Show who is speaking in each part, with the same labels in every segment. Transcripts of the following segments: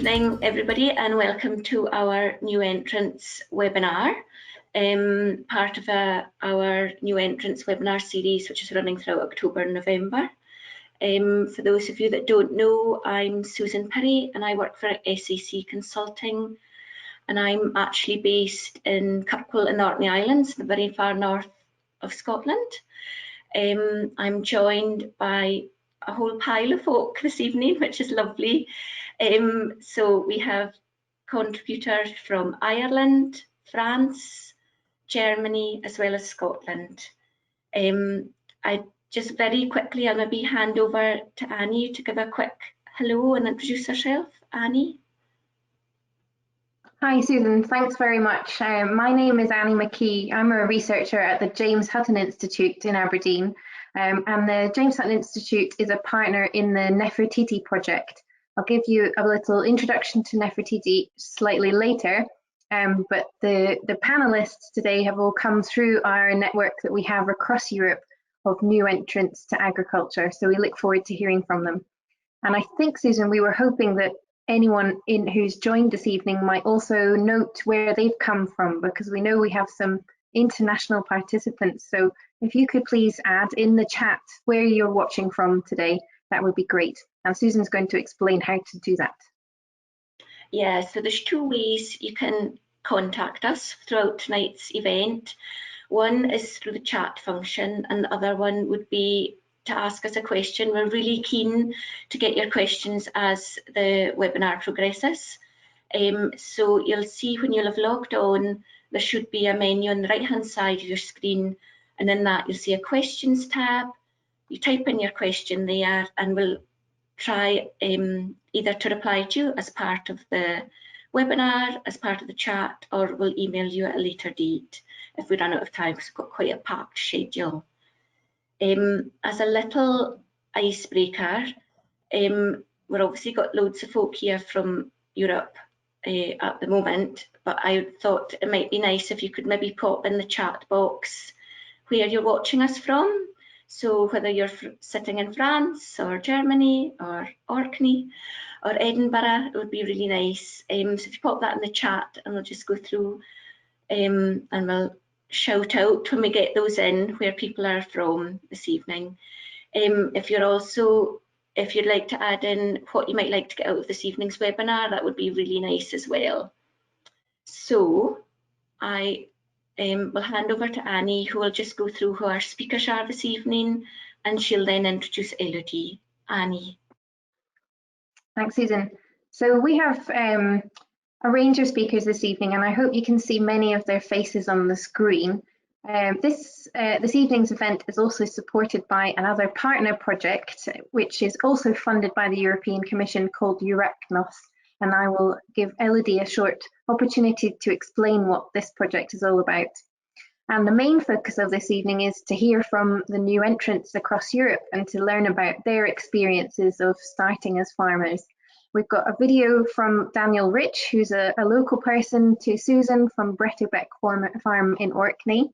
Speaker 1: evening, everybody, and welcome to our New Entrants webinar, part of our New Entrants webinar series, which is running throughout October and November. For those of you that don't know, I'm Susan Perry and I work for SAC Consulting, and I'm actually based in Kirkwall in the Orkney Islands, the very far north of Scotland. I'm joined by a whole pile of folk this evening, which is lovely. So we have contributors from Ireland, France, Germany, as well as Scotland. I just very quickly, I'll maybe hand over to Annie to give a quick hello and introduce herself. Annie.
Speaker 2: Hi Susan, thanks very much. My name is Annie Mckee. I'm a researcher at the James Hutton Institute in Aberdeen, and the James Hutton Institute is a partner in the Nefertiti project. I'll give you a little introduction to Nefertiti slightly later, but the panelists today have all come through our network that we have across Europe of new entrants to agriculture, so we look forward to hearing from them. And I think, Susan, we were hoping that anyone who's joined this evening might also note where they've come from, because we know we have some international participants. So if you could please add in the chat where you're watching from today, that would be great. And Susan's going to explain how to do that.
Speaker 1: Yeah, so there's two ways you can contact us throughout tonight's event. One is through the chat function, and the other one would be to ask us a question. We're really keen to get your questions as the webinar progresses. So you'll see when you'll have logged on, there should be a menu on the right hand side of your screen, and in that you'll see a questions tab. You type in your question there and we'll try either to reply to you as part of the webinar, as part of the chat, or we'll email you at a later date if we run out of time, because we've got quite a packed schedule. As a little icebreaker, we've obviously got loads of folk here from Europe at the moment, but I thought it might be nice if you could maybe pop in the chat box where you're watching us from. So whether you're sitting in France or Germany or Orkney or Edinburgh, it would be really nice. So if you pop that in the chat, and we'll just go through and we'll shout out when we get those in where people are from this evening. If you'd like to add in what you might like to get out of this evening's webinar, that would be really nice as well. So I will hand over to Annie, who will just go through who our speakers are this evening, and she'll then introduce Elodie. Annie.
Speaker 2: Thanks, Susan. So we have a range of speakers this evening, and I hope you can see many of their faces on the screen. This evening's event is also supported by another partner project, which is also funded by the European Commission, called EURAKNOS. And I will give Elodie a short opportunity to explain what this project is all about. And the main focus of this evening is to hear from the new entrants across Europe and to learn about their experiences of starting as farmers. We've got a video from Daniel Ritch, who's a local person to Susan from Bretterbeck Farm in Orkney.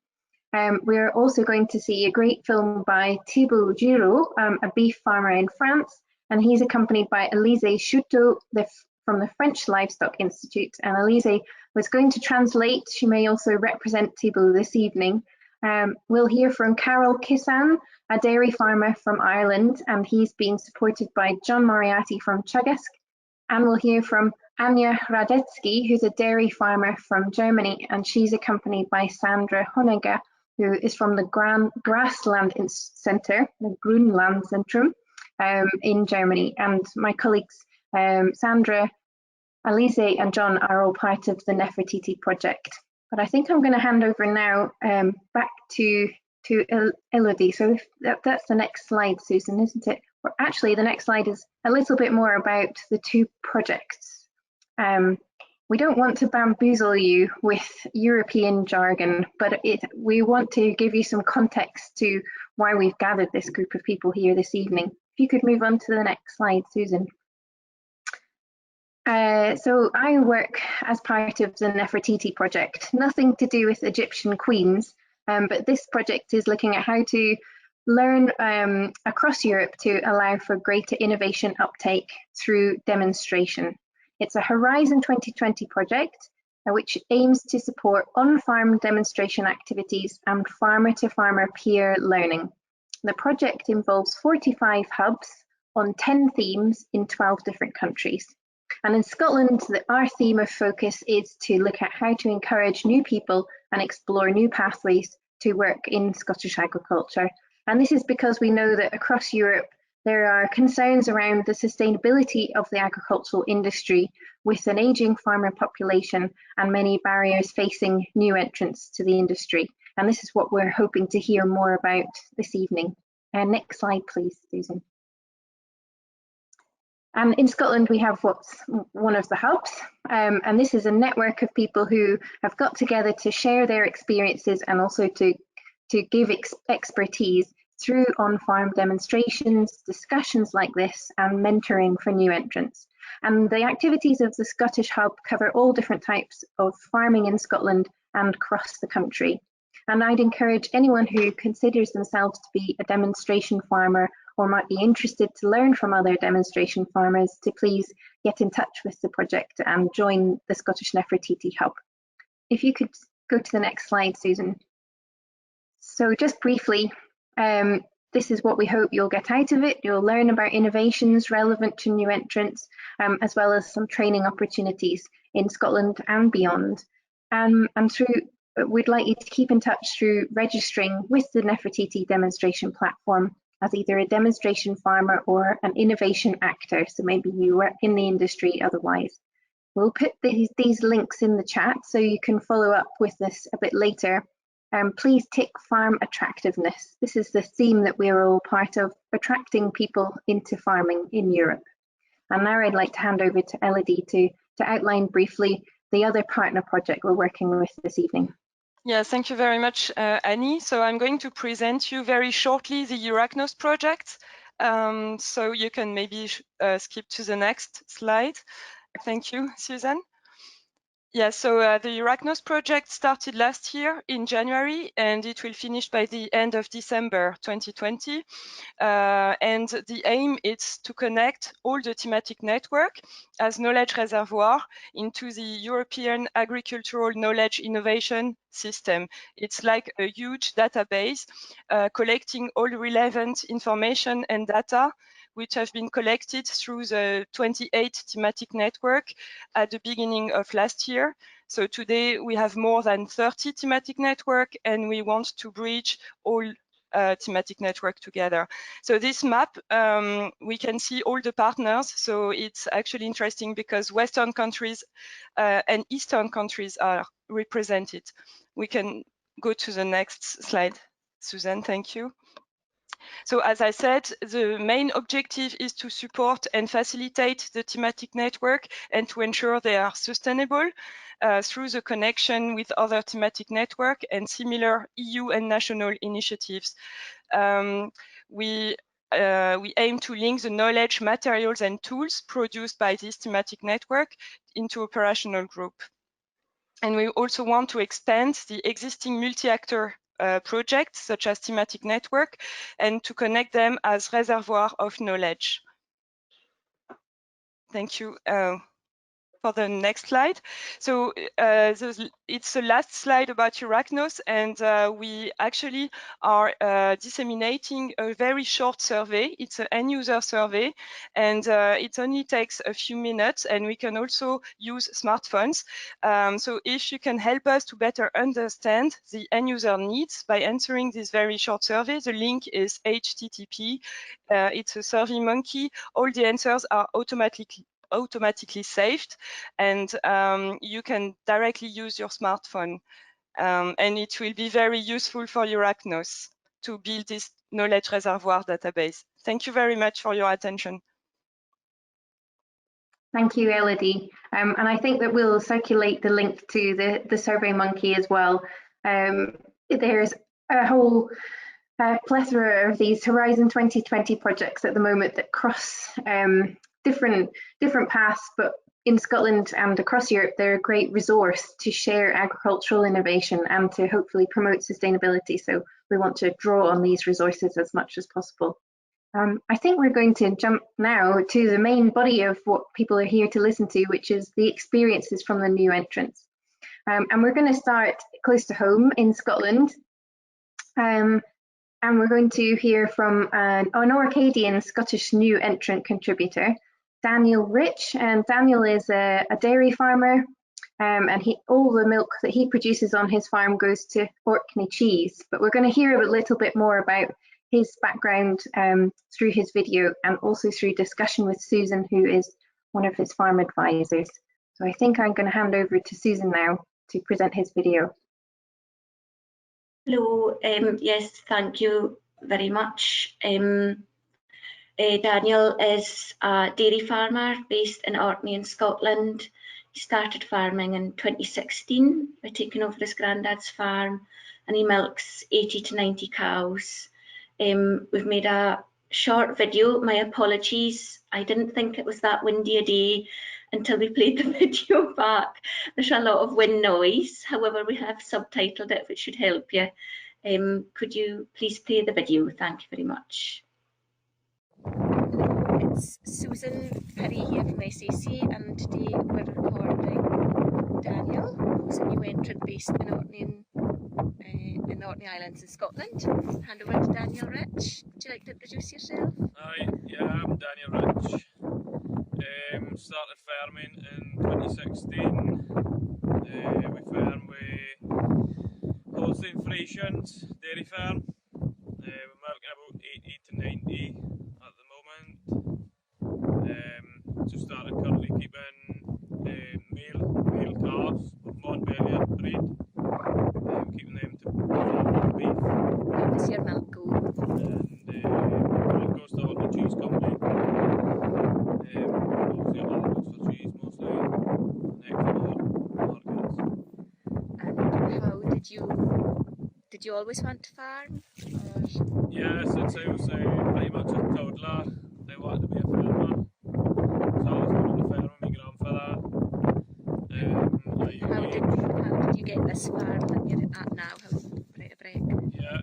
Speaker 2: We're also going to see a great film by Thibaut Giraud, a beef farmer in France, and he's accompanied by Elise Chouteau from the French Livestock Institute. And Elise was going to translate. She may also represent Thibaut this evening. We'll hear from Karol Kissane, a dairy farmer from Ireland, and he's being supported by John Moriarty from Chuggask. And we'll hear from Anja Hradetzky, who's a dairy farmer from Germany, and she's accompanied by Sandra Honegger, who is from the Grassland Center, the Grünlandzentrum, in Germany. And my colleagues Sandra, Elise and John are all part of the Nefertiti project. But I think I'm going to hand over now back to Elodie. So that's the next slide, Susan, isn't it? Or actually, the next slide is a little bit more about the two projects. We don't want to bamboozle you with European jargon, but we want to give you some context to why we've gathered this group of people here this evening. If you could move on to the next slide, Susan. So I work as part of the Nefertiti project, nothing to do with Egyptian queens, but this project is looking at how to learn across Europe to allow for greater innovation uptake through demonstration. It's a Horizon 2020 project which aims to support on-farm demonstration activities and farmer-to-farmer peer learning. The project involves 45 hubs on 10 themes in 12 different countries. And in Scotland, our theme of focus is to look at how to encourage new people and explore new pathways to work in Scottish agriculture. And this is because we know that across Europe, there are concerns around the sustainability of the agricultural industry with an ageing farmer population and many barriers facing new entrants to the industry. And this is what we're hoping to hear more about this evening. Next slide, please, Susan. And in Scotland, we have what's one of the hubs, and this is a network of people who have got together to share their experiences and also to give expertise through on-farm demonstrations, discussions like this, and mentoring for new entrants. And the activities of the Scottish Hub cover all different types of farming in Scotland and across the country. And I'd encourage anyone who considers themselves to be a demonstration farmer or might be interested to learn from other demonstration farmers to please get in touch with the project and join the Scottish Nefertiti Hub. If you could go to the next slide, Susan. So just briefly, this is what we hope you'll get out of it. You'll learn about innovations relevant to new entrants, as well as some training opportunities in Scotland and beyond. And we'd like you to keep in touch through registering with the Nefertiti demonstration platform as either a demonstration farmer or an innovation actor, so maybe you work in the industry otherwise. We'll put these links in the chat so you can follow up with this a bit later. Please tick farm attractiveness. This is the theme that we're all part of, attracting people into farming in Europe. And now I'd like to hand over to Elodie to outline briefly the other partner project we're working with this evening.
Speaker 3: Yeah, thank you very much, Annie. So I'm going to present you very shortly the EURAKNOS project. So you can maybe skip to the next slide. Thank you, Susan. Yeah, so the EURAKNOS project started last year in January, and it will finish by the end of December 2020. And the aim is to connect all the thematic network as knowledge reservoir into the European Agricultural Knowledge Innovation System. It's like a huge database collecting all relevant information and data which have been collected through the 28 thematic network at the beginning of last year. So today we have more than 30 thematic network, and we want to bridge all thematic network together. So this map, we can see all the partners. So it's actually interesting because Western countries and Eastern countries are represented. We can go to the next slide, Susan, thank you. So as I said, the main objective is to support and facilitate the thematic network and to ensure they are sustainable through the connection with other thematic network and similar EU and national initiatives. We aim to link the knowledge, materials and tools produced by this thematic network into operational group. And we also want to expand the existing multi-actor projects such as thematic network and to connect them as reservoir of knowledge. Thank you. For the next slide. So it's the last slide about EURAKNOS, and we actually are disseminating a very short survey. It's an end user survey, and it only takes a few minutes, and we can also use smartphones. So if you can help us to better understand the end user needs by answering this very short survey, the link is HTTP. It's a survey Mckee. All the answers are automatically saved, and you can directly use your smartphone, and it will be very useful for EURAKNOS to build this knowledge reservoir database. Thank you very much for your attention.
Speaker 2: Thank you, Elodie. And I think that we'll circulate the link to the Survey Mckee as well. There's a whole plethora of these Horizon 2020 projects at the moment that cross different paths, but in Scotland and across Europe, they're a great resource to share agricultural innovation and to hopefully promote sustainability. So we want to draw on these resources as much as possible. I think we're going to jump now to the main body of what people are here to listen to, which is the experiences from the new entrants. And we're going to start close to home in Scotland. And we're going to hear from an Orcadian Scottish new entrant contributor, Daniel Ritch. And Daniel is a dairy farmer, and all the milk that he produces on his farm goes to Orkney cheese. But we're going to hear a little bit more about his background through his video, and also through discussion with Susan, who is one of his farm advisors. So I think I'm going to hand over to Susan now to present his video.
Speaker 1: Hello, yes, thank you very much. Daniel is a dairy farmer based in Orkney in Scotland. He started farming in 2016 by taking over his granddad's farm, and he milks 80 to 90 cows. We've made a short video. My apologies, I didn't think it was that windy a day until we played the video back. There's a lot of wind noise, however we have subtitled it, which should help you. Could you please play the video? Thank you very much.
Speaker 4: It's Susan Perry here from SAC, and today we're recording Daniel, who's a new entrant based in Orkney, in Orkney Islands in Scotland. Hand over to Daniel Ritch. Would you like to introduce yourself?
Speaker 5: Hi, yeah, I'm Daniel Ritch. Started farming in 2016. We farm with Holstein Friesians dairy farm. We're milking about 80 to 90 at the moment. Just started currently keeping male calves of Montbellier breed, keeping them to beef.
Speaker 4: How does your milk go?
Speaker 5: And milk goes to Orkney Cheese Company. Obviously, all goes for cheese mostly, and export markets.
Speaker 4: And how did you always want to farm? Or?
Speaker 5: Yeah, since I was pretty much a toddler, I wanted to be a farmer. So I was going on the farm with my grandfather.
Speaker 4: How did you get this farm that you're at now? How did it break?
Speaker 5: Yeah,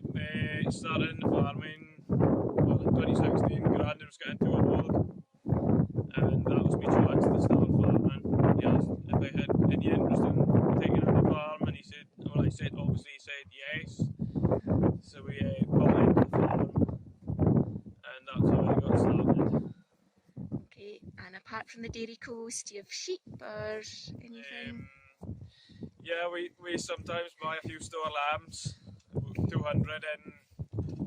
Speaker 5: started in the farming, well, in 2016, Granddad was getting too old, and that was my chance to start farming. He asked if I had any interest in taking on the farm, and he said, well, I said, obviously he said yes. So we bought into the farm, and that's how I got started.
Speaker 4: Okay, and apart from the dairy cows, do you have sheep or anything?
Speaker 5: Yeah, we sometimes buy a few store lambs, about 200 in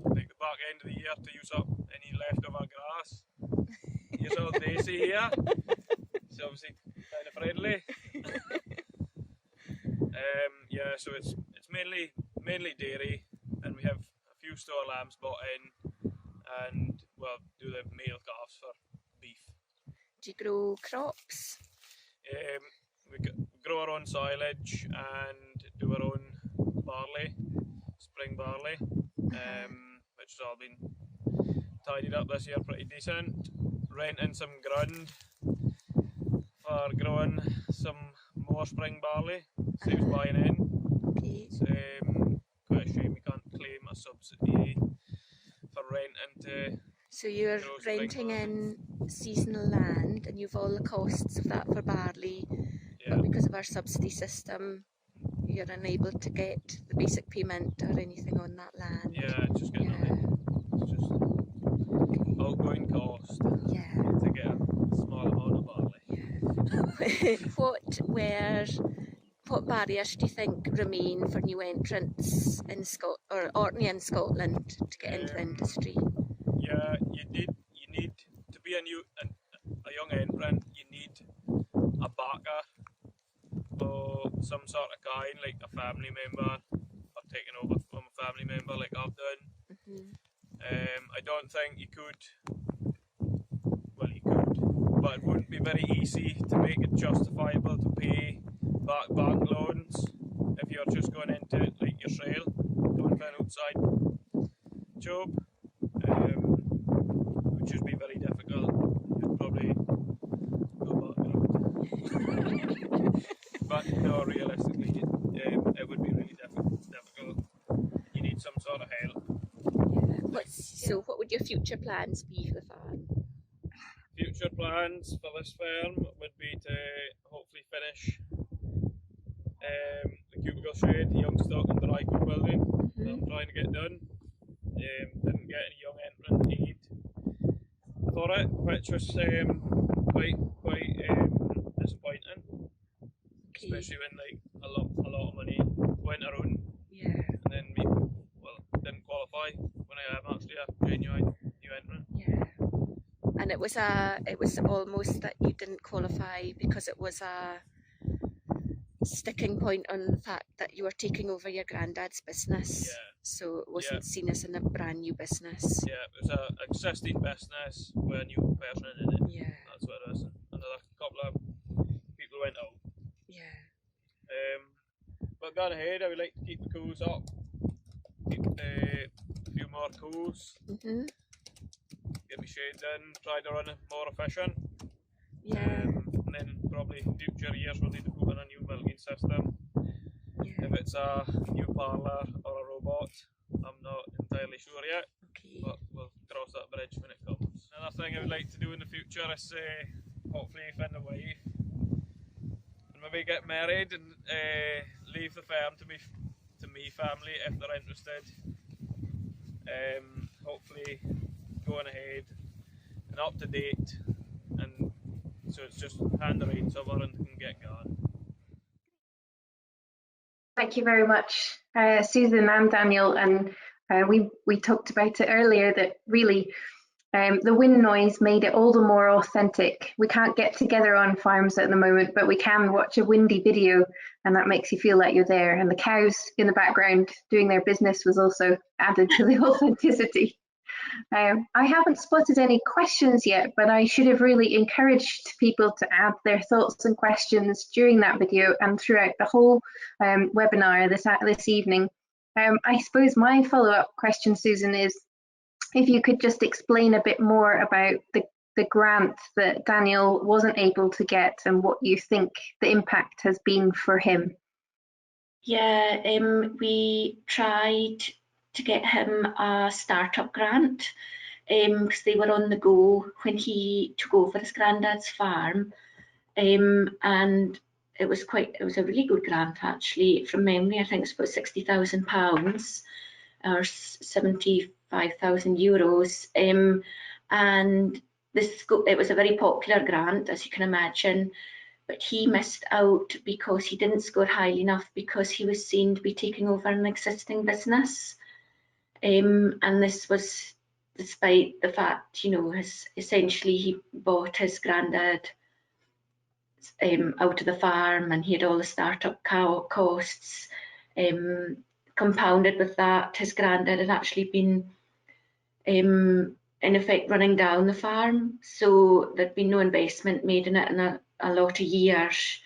Speaker 5: like the back end of the year to use up any leftover grass. Here's all Daisy here. It's obviously kind of friendly. Yeah, so it's mainly dairy, and we have a few store lambs bought in, and well, do the male calves for beef.
Speaker 4: Do you grow crops?
Speaker 5: We grow our own silage and do our own barley, spring barley, which has all been tidied up this year pretty decent. Renting some ground for growing some more spring barley, saves buying in.
Speaker 4: Okay.
Speaker 5: It's quite a shame we can't claim a subsidy for renting to.
Speaker 4: So you're renting in seasonal land, and you've all the costs of that for barley,
Speaker 5: Yeah.
Speaker 4: but because of our subsidy system, you're unable to get the basic payment or anything on that land.
Speaker 5: Yeah, just getting it's just outgoing cost
Speaker 4: Yeah.
Speaker 5: to get a small amount of barley.
Speaker 4: Yeah. What barriers do you think remain for new entrants in Orkney and Scotland to get into the industry?
Speaker 5: Yeah, you need to be a young entrant. You need a backer or some sort of kind, like a family member, or taking over from a family member, like I've done. I don't think you could. Well, you could, but it wouldn't be very easy to make it justifiable to pay back bank loans if you're just going into it like your sale, going for an outside job. It would just be very difficult. You'd probably go bankrupt. But no, realistically, it would be really difficult. You need some sort of help.
Speaker 4: what would your future plans be for the farm?
Speaker 5: Future plans for this farm would be to hopefully finish the cubicle shed, the young stock and dry cook building that I'm trying to get done. Didn't get any young entrant aid for it, which was quite disappointing. Okay. Especially when like a lot of money went around.
Speaker 4: Yeah.
Speaker 5: And then didn't qualify when I am actually a genuine new entrant.
Speaker 4: Yeah. And it was almost that you didn't qualify because it was a sticking point on the fact that you were taking over your granddad's business. Yeah. So it wasn't seen as a brand new business.
Speaker 5: Yeah, it was an existing business with a new person in it.
Speaker 4: Yeah.
Speaker 5: That's what it is. Another couple of people went out.
Speaker 4: Yeah.
Speaker 5: But going ahead, I would like to keep the coos up. Keep a few more coos. Get my shades in, try to run it more efficient.
Speaker 4: Yeah.
Speaker 5: And then probably future years we'll need to put in a new milking system.
Speaker 4: Yeah.
Speaker 5: If it's a new parlour or a robot, I'm not entirely sure yet.
Speaker 4: Okay.
Speaker 5: But we'll cross that bridge when it comes. Another thing I would like to do in the future is hopefully find a wife and maybe get married and leave the farm to me family if they're interested. Hopefully going ahead and up to date, and so it's just hand the reins over and can get going.
Speaker 2: Thank you very much, Susan and Daniel. And we talked about it earlier that really the wind noise made it all the more authentic. We can't get together on farms at the moment, but we can watch a windy video and that makes you feel like you're there. And the cows in the background doing their business was also added to the authenticity. I haven't spotted any questions yet, but I should have really encouraged people to add their thoughts and questions during that video and throughout the whole webinar this evening. I suppose my follow-up question, Susan, is if you could just explain a bit more about the grant that Daniel wasn't able to get and what you think the impact has been for him.
Speaker 1: Yeah, we tried to get him a startup grant because they were on the go when he took over his granddad's farm, and it was a really good grant actually. From memory, I think it's about £60,000 or 75,000 euros, and it was a very popular grant, as you can imagine. But he missed out because he didn't score highly enough because he was seen to be taking over an existing business. And this was despite the fact, you know, essentially he bought his granddad out of the farm and he had all the startup costs. Compounded with that, his granddad had actually been in effect running down the farm, so there'd been no investment made in it in a lot of years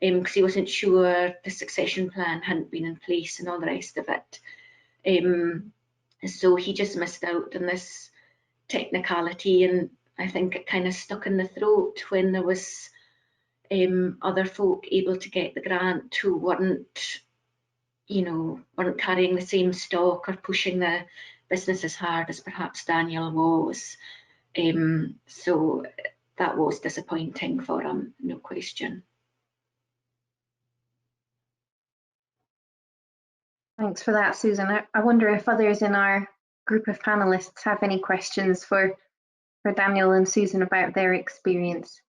Speaker 1: because he wasn't sure the succession plan hadn't been in place and all the rest of it. So he just missed out on this technicality, and I think it kind of stuck in the throat when there was other folk able to get the grant who weren't carrying the same stock or pushing the business as hard as perhaps Daniel was. So that was disappointing for him, no question.
Speaker 2: Thanks for that, Susan. I wonder if others in our group of panelists have any questions for Daniel and Susan about their experience.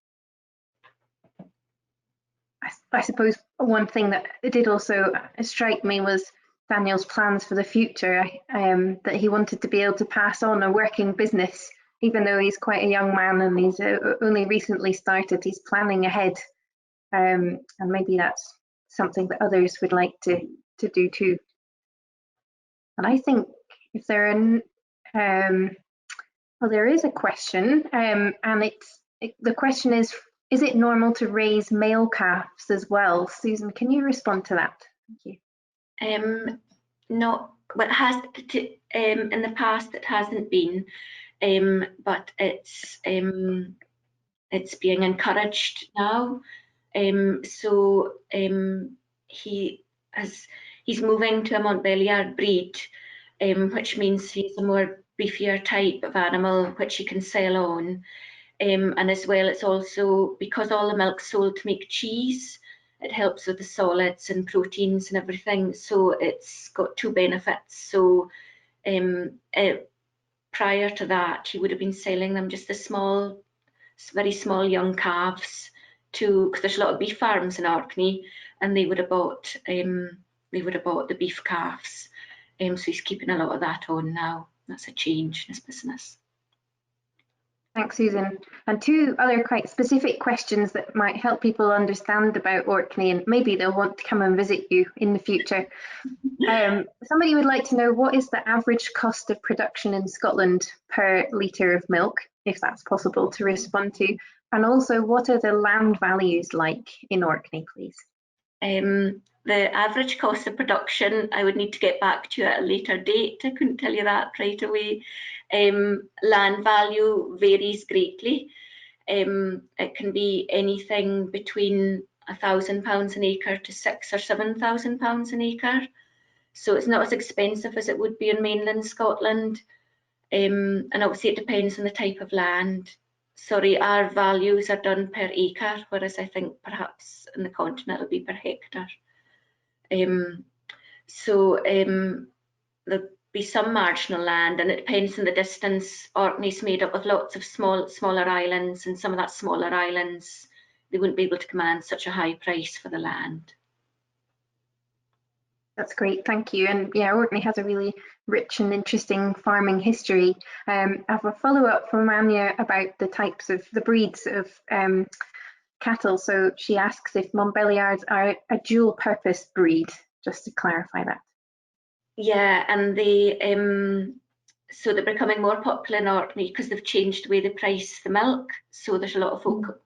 Speaker 2: I suppose one thing that did also strike me was Daniel's plans for the future, that he wanted to be able to pass on a working business, even though he's quite a young man and he's only recently started, he's planning ahead. And maybe that's something that others would like to do too. And I think if there are, well, there is a question, and the question is it normal to raise male calves as well? Susan, can you respond to that? Thank you.
Speaker 1: No, but in the past it hasn't been, but it's being encouraged now. So he's moving to a Montbéliard breed, which means he's a more beefier type of animal which you can sell on. And as well, it's also, because all the milk's sold to make cheese, it helps with the solids and proteins and everything. So it's got two benefits. So prior to that, he would have been selling them just the small, very small young calves to, because there's a lot of beef farms in Orkney, and they would have bought the beef calves. So he's keeping a lot of that on now. That's a change in his business.
Speaker 2: Thanks, Susan. And two other quite specific questions that might help people understand about Orkney, and maybe they'll want to come and visit you in the future. Somebody would like to know, what is the average cost of production in Scotland per litre of milk, if that's possible to respond to? And also, what are the land values like in Orkney, please?
Speaker 1: The average cost of production, I would need to get back to you at a later date. I couldn't tell you that right away. Land value varies greatly. It can be anything between £1,000 an acre to £6,000 or £7,000 an acre. So it's not as expensive as it would be in mainland Scotland. And obviously it depends on the type of land. Sorry, our values are done per acre, whereas I think perhaps in the continent it'll be per hectare. There'll be some marginal land, and it depends on the distance. Orkney's made up of lots of smaller islands, and some of that smaller islands, they wouldn't be able to command such a high price for the land.
Speaker 2: That's great, thank you. And yeah, Orkney has a really rich and interesting farming history. I have a follow-up from Anja about the types of, the breeds of cattle. So she asks if Montbéliards are a dual-purpose breed, just to clarify that.
Speaker 1: Yeah, and so they're becoming more popular in Orkney because they've changed the way they price the milk. So there's a lot of folk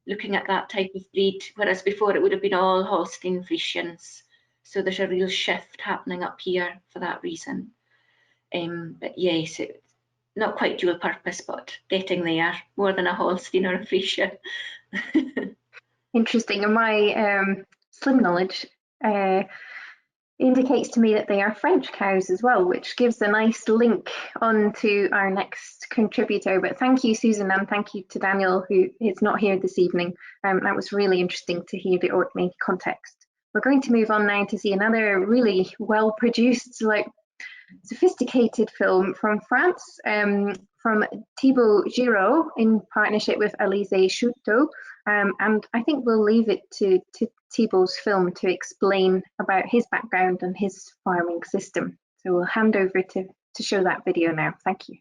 Speaker 1: looking at that type of breed, whereas before it would have been all Holstein Friesians. So there's a real shift happening up here for that reason. But yes, it's not quite dual purpose, but getting there, more than a Holstein or a Friesian.
Speaker 2: Interesting. And my slim knowledge indicates to me that they are French cows as well, which gives a nice link on to our next contributor. But thank you, Susan, and thank you to Daniel, who is not here this evening. That was really interesting to hear the Orkney context. We're going to move on now to see another really well-produced, like sophisticated film from France, from Thibaut Giraud in partnership with Alizé Chouteau. And I think we'll leave it to Thibaut's film to explain about his background and his farming system. So we'll hand over to show that video now. Thank you.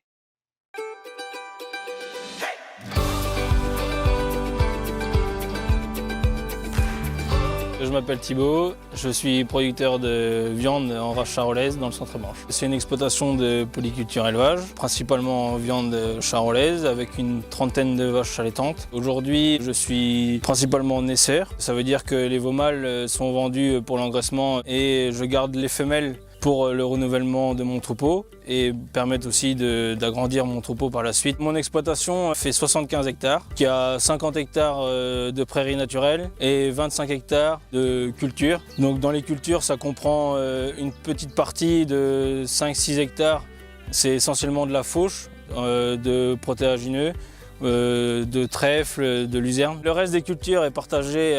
Speaker 6: Je m'appelle Thibaut, je suis producteur de viande en vache charolaise dans le centre-Manche. C'est une exploitation de polyculture élevage, principalement en viande charolaise avec une trentaine de vaches allaitantes. Aujourd'hui, je suis principalement naisseur, ça veut dire que les veaux mâles sont vendus pour l'engraissement et je garde les femelles pour le renouvellement de mon troupeau et permettent aussi d'agrandir mon troupeau par la suite. Mon exploitation fait 75 hectares, qui a 50 hectares de prairies naturelles et 25 hectares de cultures. Donc dans les cultures, ça comprend une petite partie de 5-6 hectares, c'est essentiellement de la fauche, de protéagineux, de trèfle, de luzerne. Le reste des cultures est partagé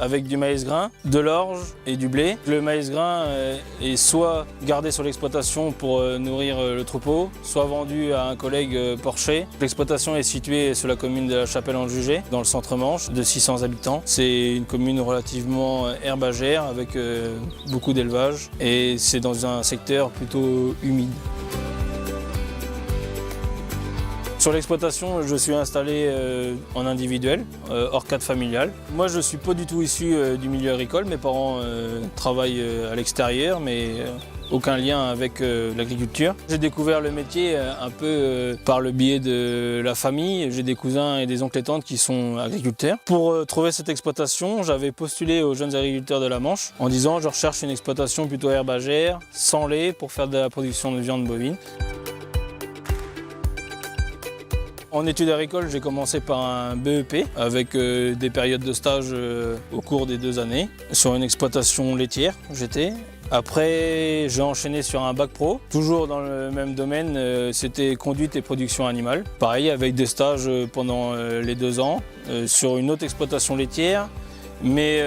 Speaker 6: avec du maïs grain, de l'orge et du blé. Le maïs grain est soit gardé sur l'exploitation pour nourrir le troupeau, soit vendu à un collègue porcher. L'exploitation est située sur la commune de la Chapelle-en-Jugé, dans le centre-Manche, de 600 habitants. C'est une commune relativement herbagère avec beaucoup d'élevage et c'est dans un secteur plutôt humide. Sur l'exploitation, je suis installé en individuel, hors cadre familial. Moi, je ne suis pas du tout issu du milieu agricole. Mes parents travaillent à l'extérieur, mais aucun lien avec l'agriculture. J'ai découvert le métier un peu par le biais de la famille. J'ai des cousins et des oncles et tantes qui sont agriculteurs. Pour trouver cette exploitation, j'avais postulé aux jeunes agriculteurs de la Manche en disant je recherche une exploitation plutôt herbagère, sans lait, pour faire de la production de viande bovine. En études agricoles, j'ai commencé par un BEP avec des périodes de stage au cours des 2 années. Sur une exploitation laitière, j'étais Après, j'ai enchaîné sur un bac pro, toujours dans le même domaine, c'était conduite et production animale. Pareil, avec des stages pendant les 2 ans sur une autre exploitation laitière. Mais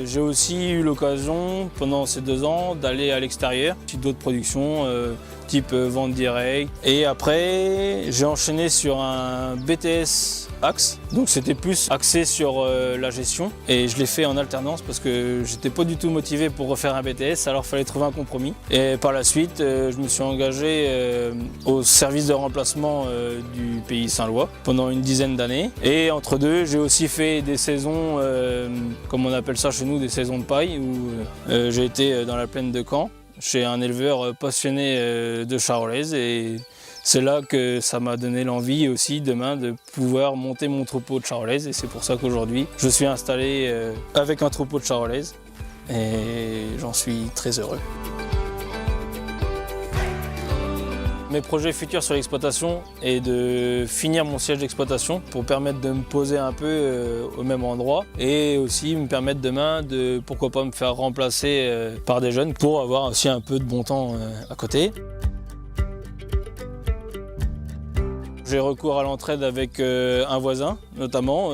Speaker 6: j'ai aussi eu l'occasion, pendant ces 2 ans, d'aller à l'extérieur, sur d'autres productions, type vente directe. Et après, j'ai enchaîné sur un BTS Axe, donc c'était plus axé sur la gestion. Et je l'ai fait en alternance parce que j'étais pas du tout motivé pour refaire un BTS, alors il fallait trouver un compromis. Et par la suite, je me suis engagé au service de remplacement du pays Saint-Lois pendant une dizaine d'années. Et entre deux, j'ai aussi fait des saisons, comme on appelle ça chez nous, des saisons de paille, où j'ai été dans la plaine de Caen, chez un éleveur passionné de charolaise. Et c'est là que ça m'a donné l'envie aussi demain de pouvoir monter mon troupeau de charolaises. Et c'est pour ça qu'aujourd'hui, je suis installé avec un troupeau de charolaises. Et j'en suis très heureux. Mes projets futurs sur l'exploitation est de finir mon siège d'exploitation pour permettre de me poser un peu au même endroit et aussi me permettre demain de, pourquoi pas, me faire remplacer par des jeunes pour avoir aussi un peu de bon temps à côté. J'ai recours à l'entraide avec un voisin, notamment,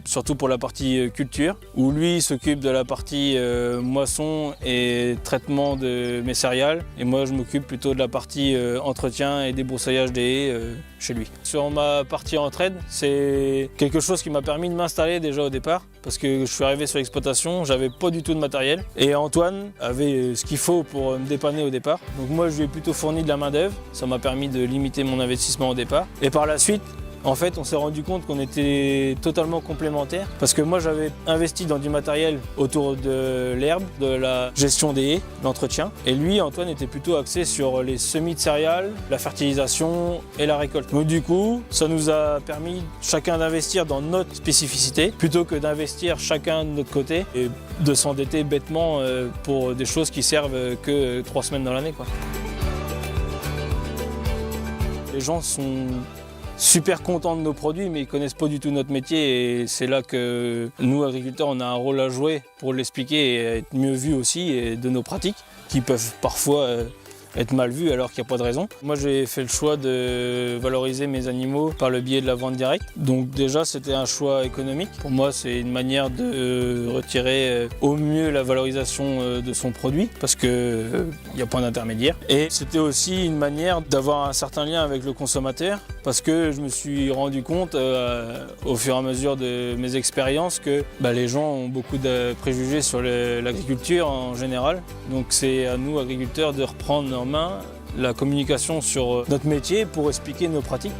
Speaker 6: surtout pour la partie culture, où lui s'occupe de la partie moisson et traitement de mes céréales, et moi je m'occupe plutôt de la partie entretien et débroussaillage des haies chez lui. Sur ma partie entraide, c'est quelque chose qui m'a permis de m'installer déjà au départ, parce que je suis arrivé sur l'exploitation, j'avais pas du tout de matériel, et Antoine avait ce qu'il faut pour me dépanner au départ. Donc moi je lui ai plutôt fourni de la main d'œuvre, ça m'a permis de limiter mon investissement au départ. Et par la suite, en fait, on s'est rendu compte qu'on était totalement complémentaires parce que moi, j'avais investi dans du matériel autour de l'herbe, de la gestion des haies, l'entretien. Et lui, Antoine, était plutôt axé sur les semis de céréales, la fertilisation et la récolte. Donc du coup, ça nous a permis chacun d'investir dans notre spécificité plutôt que d'investir chacun de notre côté et de s'endetter bêtement pour des choses qui servent que 3 semaines dans l'année, quoi. Les gens sont super contents de nos produits, mais ils connaissent pas du tout notre métier, et c'est là que nous, agriculteurs, on a un rôle à jouer pour l'expliquer et être mieux vus aussi, et de nos pratiques qui peuvent parfois être mal vues alors qu'il n'y a pas de raison. Moi, j'ai fait le choix de valoriser mes animaux par le biais de la vente directe. Donc déjà, c'était un choix économique. Pour moi, c'est une manière de retirer au mieux la valorisation de son produit parce qu'il n'y a pas d'intermédiaire. Et c'était aussi une manière d'avoir un certain lien avec le consommateur parce que je me suis rendu compte au fur et à mesure de mes expériences que les gens ont beaucoup de préjugés sur l'agriculture en général. Donc c'est à nous, agriculteurs, de reprendre en main la communication sur notre métier pour expliquer nos pratiques.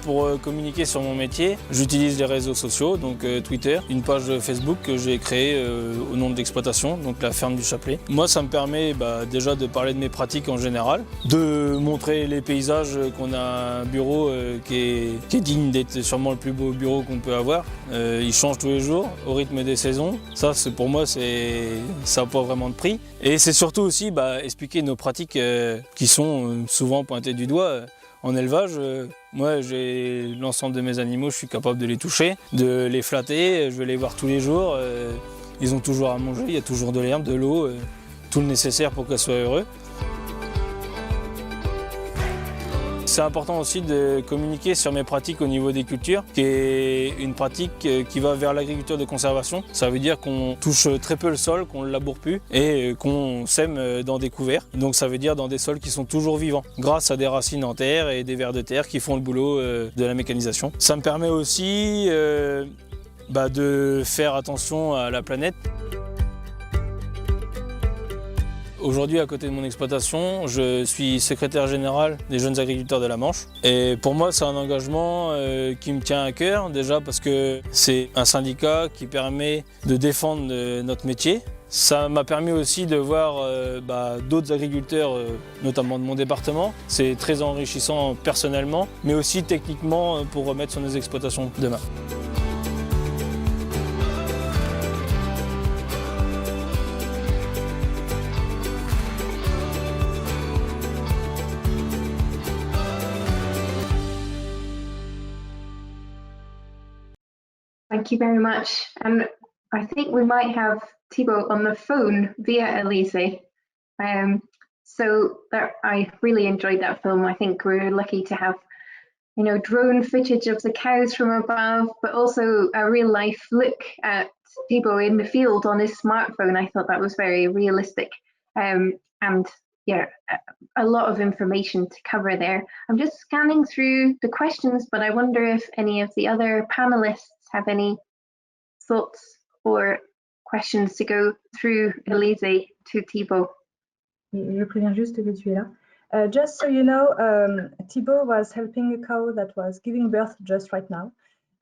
Speaker 6: Pour communiquer sur mon métier, j'utilise les réseaux sociaux, donc Twitter, une page Facebook que j'ai créée au nom de l'exploitation, donc la ferme du Chapelet. Moi, ça me permet déjà de parler de mes pratiques en général, de montrer les paysages, qu'on a un bureau qui est digne d'être sûrement le plus beau bureau qu'on peut avoir. Il change tous les jours au rythme des saisons. Ça, pour moi, ça n'a pas vraiment de prix. Et c'est surtout aussi expliquer nos pratiques qui sont souvent pointées du doigt. En élevage, moi j'ai l'ensemble de mes animaux, je suis capable de les toucher, de les flatter, je vais les voir tous les jours. Ils ont toujours à manger, il y a toujours de l'herbe, de l'eau, tout le nécessaire pour qu'elles soient heureux. C'est important aussi de communiquer sur mes pratiques au niveau des cultures, qui est une pratique qui va vers l'agriculture de conservation. Ça veut dire qu'on touche très peu le sol, qu'on ne le laboure plus et qu'on sème dans des couverts. Donc ça veut dire dans des sols qui sont toujours vivants, grâce à des racines en terre et des vers de terre qui font le boulot de la mécanisation. Ça me permet aussi de faire attention à la planète. Aujourd'hui, à côté de mon exploitation, je suis secrétaire général des jeunes agriculteurs de la Manche. Et pour moi, c'est un engagement qui me tient à cœur, déjà parce que c'est un syndicat qui permet de défendre notre métier. Ça m'a permis aussi de voir d'autres agriculteurs, notamment de mon département. C'est très enrichissant personnellement, mais aussi techniquement pour remettre sur nos exploitations demain.
Speaker 2: Thank you very much. And I think we might have Thibaut on the phone via Elise. So I really enjoyed that film. I think we're lucky to have, you know, drone footage of the cows from above, but also a real life look at Thibaut in the field on his smartphone. I thought that was very realistic. And yeah, a lot of information to cover there. I'm just scanning through the questions, but I wonder if any of the other panelists have any thoughts or questions to go through Elise to Thibaut.
Speaker 7: Je préviens juste que tu es là. Just so you know, Thibaut was helping a cow that was giving birth just right now.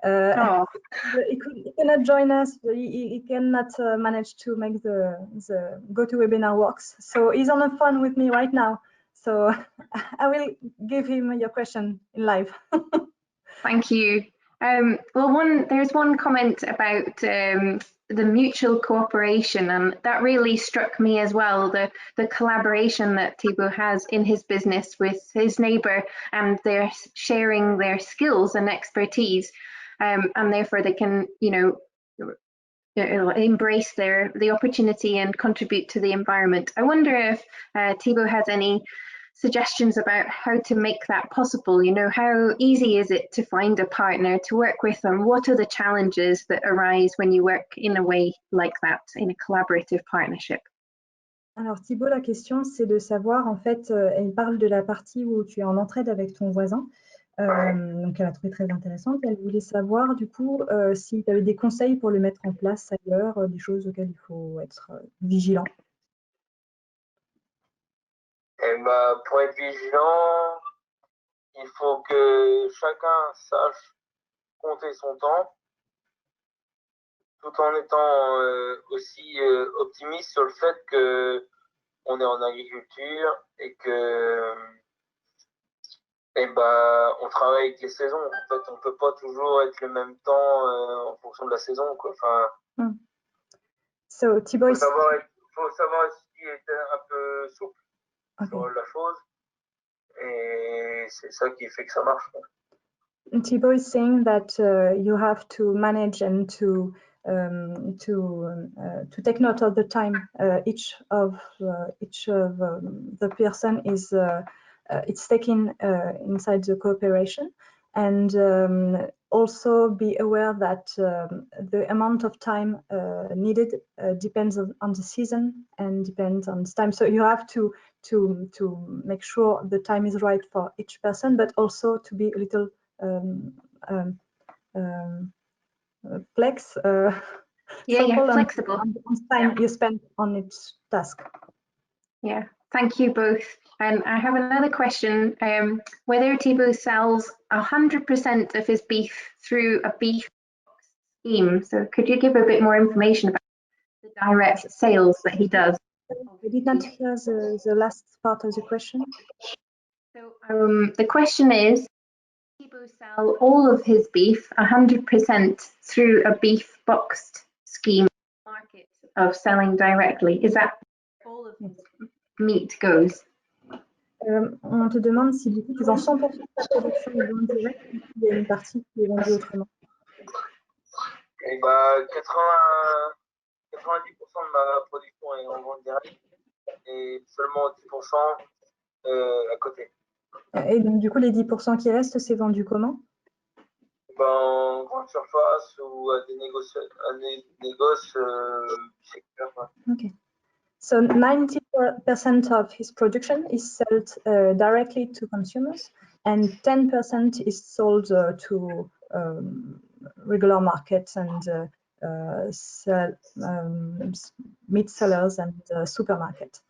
Speaker 7: He cannot join us. He cannot manage to make the GoToWebinar works. So he's on the phone with me right now. So I will give him your question in live.
Speaker 2: Thank you. Well, there's one comment about the mutual cooperation, and that really struck me as well, the collaboration that Thibaut has in his business with his neighbour, and they're sharing their skills and expertise, and therefore they can, you know, embrace the opportunity and contribute to the environment. I wonder if Thibaut has any suggestions about how to make that possible. You know, how easy is it to find a partner to work with, and what are the challenges that arise when you work in a way like that, in a collaborative partnership?
Speaker 7: Alors Thibaut, la question c'est de savoir, en fait, elle parle de la partie où tu es en entraide avec ton voisin, donc elle a trouvé très intéressante. Elle voulait savoir du coup si tu avais des conseils pour le mettre en place ailleurs, des choses auxquelles il faut être vigilant.
Speaker 8: Et bah, pour être vigilant, il faut que chacun sache compter son temps, tout en étant aussi optimiste sur le fait que on est en agriculture et que on travaille avec les saisons. En fait, on peut pas toujours être le même temps en fonction de la saison, quoi. Enfin,
Speaker 7: So Thibaut,
Speaker 8: faut savoir aussi être un peu souple sur la chose, et c'est ça qui fait que ça marche, quoi.
Speaker 7: Thibaut is saying that you have to manage and to take note of the time each of the person is it's taken inside the cooperation, and also be aware that the amount of time needed depends on the season and depends on the time. So you have to make sure the time is right for each person, but also to be a little
Speaker 2: flexible
Speaker 7: on time you spend on each task.
Speaker 2: Yeah, thank you both. And I have another question, whether Thibaut sells 100% of his beef through a beef scheme. So could you give a bit more information about the direct sales that he does?
Speaker 7: I did not hear the last part of the question.
Speaker 2: So the question is, Thibaut sell all of his beef 100% through a beef boxed scheme market of selling directly? Is that all of his meat goes?
Speaker 7: On te demande si du coup tu vends 100% de ta production est en direct ou s'il y a une partie qui est vendue autrement.
Speaker 8: Et bah 90% de ma production est en vente directe et seulement 10% à côté.
Speaker 7: Et donc du coup les 10% qui restent, c'est vendu comment?
Speaker 8: En grande surface ou à des négoces secteurs.
Speaker 7: Okay. So 90% of his production is sold directly to consumers, and 10% is sold to regular markets and meat sellers and supermarkets.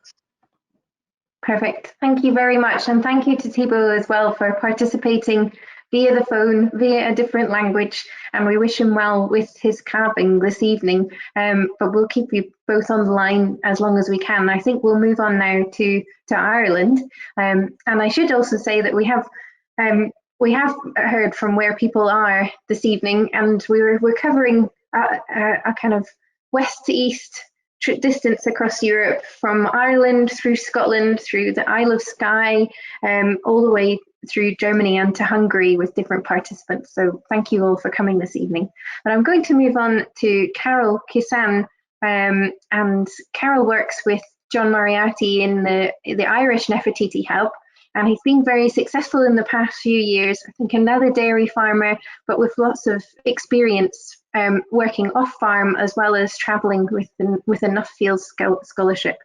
Speaker 2: Perfect. Thank you very much. And thank you to Thibaut as well for participating via the phone, via a different language. And we wish him well with his calving this evening. But we'll keep you both on the line as long as we can. I think we'll move on now to Ireland. And I should also say that we have heard from where people are this evening, and we're covering a kind of west to east distance across Europe, from Ireland through Scotland, through the Isle of Skye, all the way through Germany and to Hungary with different participants. So thank you all for coming this evening. But I'm going to move on to Karol Kissane, and Karol works with John Moriarty in the Irish Nefertiti Help, and he's been very successful in the past few years. I think another dairy farmer, but with lots of experience working off farm as well as traveling with enough field scholarship.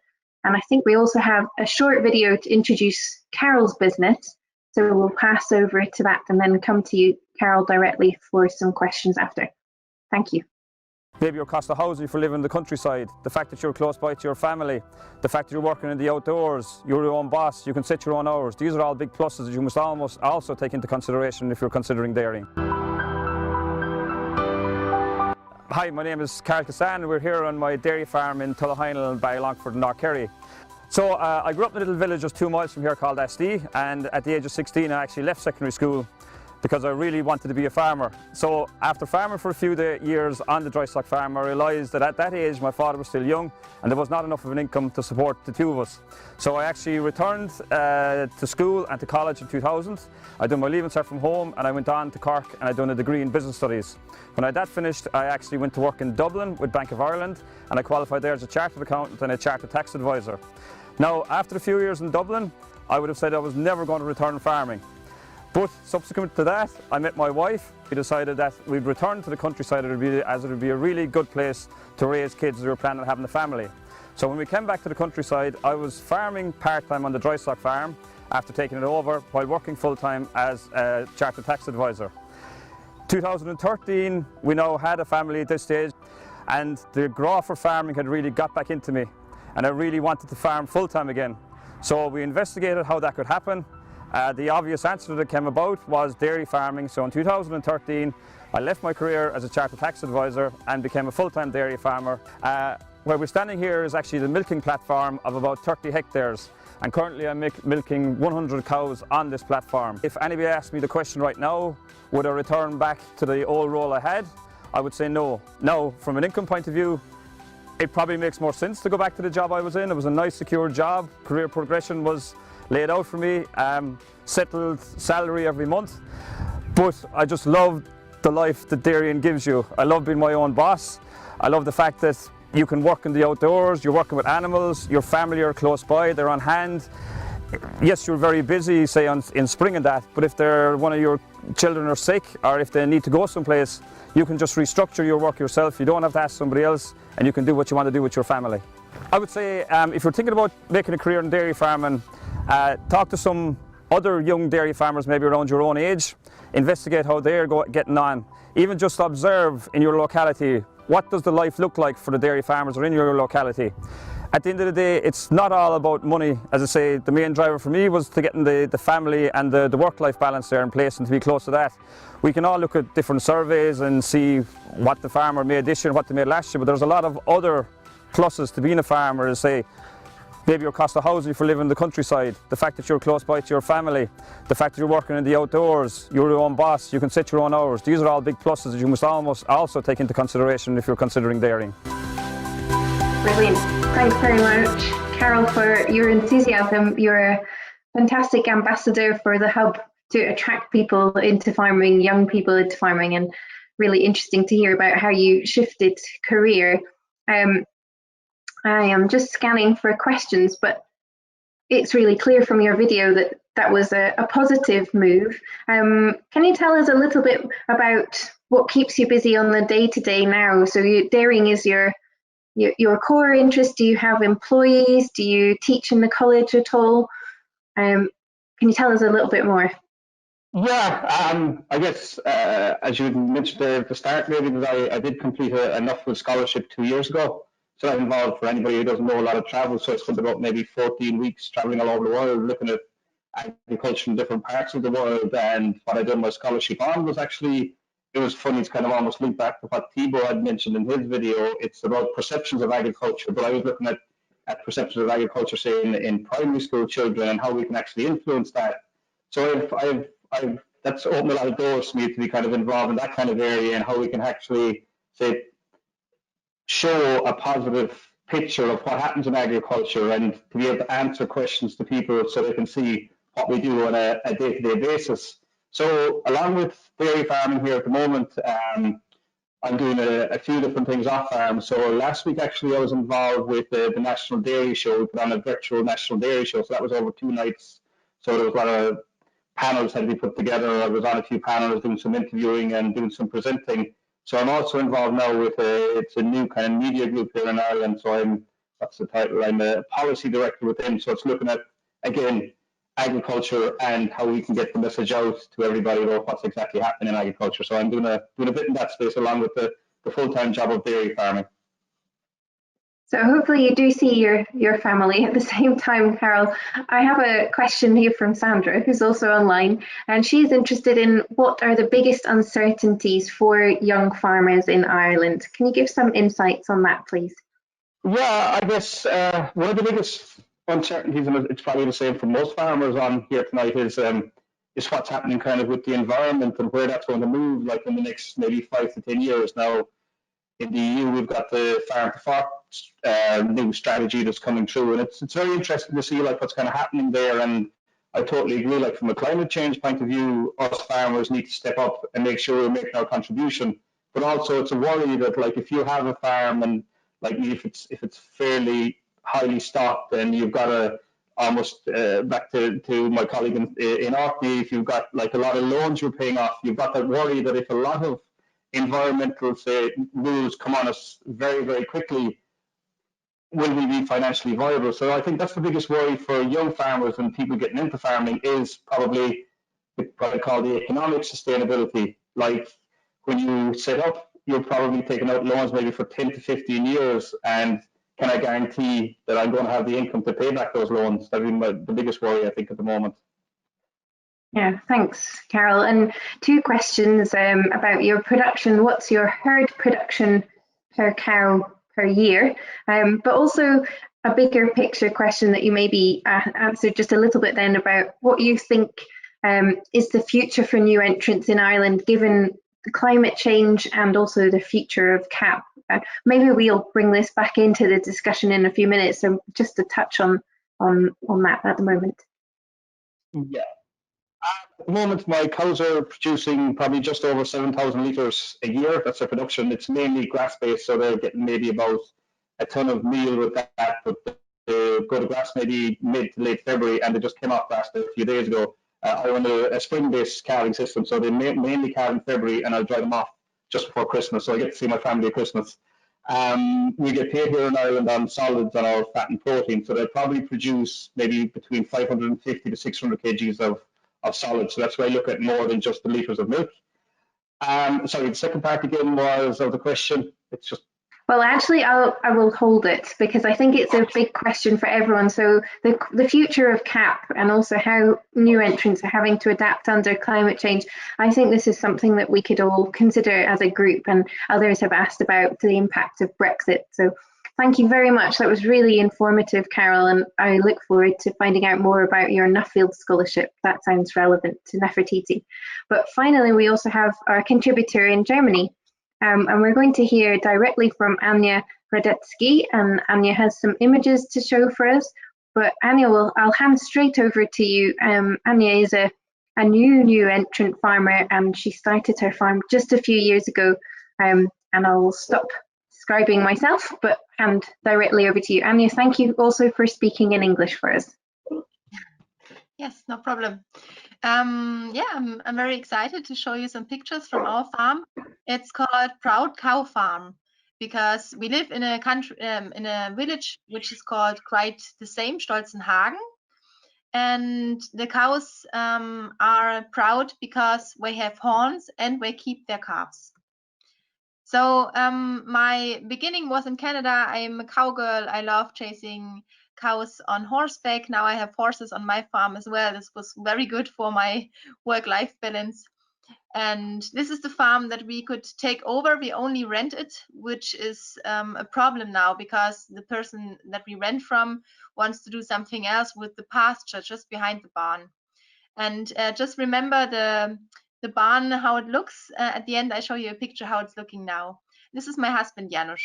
Speaker 2: And I think we also have a short video to introduce Karol's business. So we'll pass over to that and then come to you, Karol, directly for some questions after. Thank you.
Speaker 9: Maybe your cost of housing for living in the countryside, the fact that you're close by to your family, the fact that you're working in the outdoors, you're your own boss, you can set your own hours. These are all big pluses that you must almost also take into consideration if you're considering dairying. Hi, my name is Karol Kissane. We're here on my dairy farm in Tullahinel by Longford, North Kerry. So I grew up in a little village just 2 miles from here called SD, and at the age of 16 I actually left secondary school because I really wanted to be a farmer. So after farming for a few years on the dry stock farm, I realised that at that age my father was still young and there was not enough of an income to support the two of us. So I actually returned to school and to college in 2000. I done my leaving cert from home and I went on to Cork and I done a degree in business studies. When I that finished, I actually went to work in Dublin with Bank of Ireland and I qualified there as a chartered accountant and a chartered tax advisor. Now, after a few years in Dublin, I would have said I was never going to return to farming. But subsequent to that, I met my wife. We decided that we'd return to the countryside as it would be a really good place to raise kids as we were planning on having a family. So when we came back to the countryside, I was farming part-time on the dry stock farm after taking it over while working full-time as a chartered tax advisor. 2013, we now had a family at this stage, and the graw for farming had really got back into me, and I really wanted to farm full-time again. So we investigated how that could happen. The obvious answer that came about was dairy farming. So in 2013, I left my career as a chartered tax advisor and became a full-time dairy farmer. Where we're standing here is actually the milking platform of about 30 hectares. And currently I'm milking 100 cows on this platform. If anybody asked me the question right now, would I return back to the old role I had? I would say no. Now, from an income point of view, it probably makes more sense to go back to the job I was in. It was a nice, secure job. Career progression was laid out for me, settled salary every month. But I just love the life that dairying gives you. I love being my own boss. I love the fact that you can work in the outdoors, you're working with animals, your family are close by, they're on hand. Yes, you're very busy, say in spring and that, but if one of your children are sick or if they need to go someplace, you can just restructure your work yourself. You don't have to ask somebody else and you can do what you want to do with your family. I would say if you're thinking about making a career in dairy farming, talk to some other young dairy farmers maybe around your own age, investigate how they're getting on. Even just observe in your locality, what does the life look like for the dairy farmers or in your locality. At the end of the day, it's not all about money. As I say, the main driver for me was to getting the family and the work-life balance there in place and to be close to that. We can all look at different surveys and see what the farmer made this year and what they made last year, but there's a lot of other pluses to being a farmer, as say, maybe your cost of housing for living in the countryside, the fact that you're close by to your family, the fact that you're working in the outdoors, you're your own boss, you can set your own hours. These are all big pluses that you must almost also take into consideration if you're considering dairying.
Speaker 2: Brilliant. Thanks very much, Karol, for your enthusiasm. You're a fantastic ambassador for the hub to attract people into farming, young people into farming, and really interesting to hear about how you shifted career. I am just scanning for questions, but it's really clear from your video that that was a positive move. Can you tell us a little bit about what keeps you busy on the day-to-day now? So dairying is your core interest. Do you have employees? Do you teach in the college at all? Can you tell us a little bit more?
Speaker 10: Yeah, I guess as you mentioned at the start, maybe that I did complete a NUFL scholarship 2 years ago. So that involved, for anybody who doesn't know, a lot of travel. So I spent about maybe 14 weeks traveling all over the world, looking at agriculture in different parts of the world. And what I done my scholarship on was actually, it was funny, it's kind of almost linked back to what Thibaut had mentioned in his video. It's about perceptions of agriculture, but I was looking at perceptions of agriculture, say in primary school children, and how we can actually influence that. So that's opened a lot of doors for me to be kind of involved in that kind of area and how we can actually, say, show a positive picture of what happens in agriculture and to be able to answer questions to people so they can see what we do on a day-to-day basis. So along with dairy farming here at the moment, I'm doing a few different things off farm. So last week, actually, I was involved with the National Dairy Show. We put on a virtual National Dairy Show. So that was over 2 nights. So there was a lot of panels had to be put together. I was on a few panels doing some interviewing and doing some presenting. So I'm also involved now with it's a new kind of media group here in Ireland. So I'm, what's the title? I'm a policy director with them. So it's looking at, again, agriculture and how we can get the message out to everybody about what's exactly happening in agriculture. So I'm doing a bit in that space along with the full-time job of dairy farming.
Speaker 2: So hopefully you do see your family at the same time, Karol. I have a question here from Sandra, who's also online, and she's interested in what are the biggest uncertainties for young farmers in Ireland. Can you give some insights on that, please?
Speaker 10: Yeah, I guess one of the biggest uncertainties, and it's probably the same for most farmers on here tonight, is what's happening kind of with the environment and where that's going to move, like in the next maybe 5 to 10 years. Now, in the EU, we've got the Farm to Fork new strategy that's coming through, and it's very interesting to see like what's kind of happening there. And I totally agree. Like from a climate change point of view, us farmers need to step up and make sure we're making our contribution. But also, it's a worry that like if you have a farm and like if it's fairly highly stocked, then you've got to almost back to my colleague in Orkney. If you've got like a lot of loans you're paying off, you've got that worry that if a lot of environmental rules come on us very, very quickly, will we be financially viable? So I think that's the biggest worry for young farmers and people getting into farming is probably what I call the economic sustainability. Like when you set up, you're probably taking out loans maybe for 10 to 15 years, and can I guarantee that I'm going to have the income to pay back those loans? That'd be the biggest worry, I think, at the moment.
Speaker 2: Yeah, thanks, Karol. And 2 questions about your production. What's your herd production per cow per year? But also a bigger picture question that you maybe answered just a little bit then about what you think is the future for new entrants in Ireland, given the climate change and also the future of CAP. Maybe we'll bring this back into the discussion in a few minutes. So just to touch on that at the moment.
Speaker 10: Yeah. At the moment, my cows are producing probably just over 7,000 litres a year. That's their production. It's mainly grass-based, so they're getting maybe about a ton of meal with that. But they go to grass maybe mid to late February, and they just came off grass a few days ago. I run a spring-based calving system, so they mainly calve in February, and I'll dry them off just before Christmas, so I get to see my family at Christmas. We get paid here in Ireland on solids and our fat and protein, so they'll probably produce maybe between 550 to 600 kgs of solids. So that's why I look at more than just the litres of milk. Sorry, the second part again was of the question. It's just.
Speaker 2: Well, actually, I will hold it because I think it's a big question for everyone. So the future of CAP and also how new entrants are having to adapt under climate change. I think this is something that we could all consider as a group, and others have asked about the impact of Brexit. So thank you very much. That was really informative, Karol, and I look forward to finding out more about your Nuffield scholarship. That sounds relevant to Nefertiti. But finally, we also have our contributor in Germany. And we're going to hear directly from Anja Hradetzky, and Anja has some images to show for us. But Anja, I'll hand straight over to you. Anja is a new entrant farmer, and she started her farm just a few years ago. And I will stop describing myself, but hand directly over to you. Anja, thank you also for speaking in English for us.
Speaker 11: Yes, no problem. Yeah, I'm very excited to show you some pictures from our farm. It's called Proud Cow Farm because we live in a country, in a village which is called quite the same, Stolzenhagen. And the cows are proud because we have horns and we keep their calves. So my beginning was in Canada. I'm a cowgirl. I love chasing cows on horseback. Now I have horses on my farm as well. This was very good for my work-life balance. And this is the farm that we could take over. We only rent it, which is a problem now because the person that we rent from wants to do something else with the pasture just behind the barn. And just remember the barn, how it looks. At the end, I show you a picture how it's looking now. This is my husband, Janusz.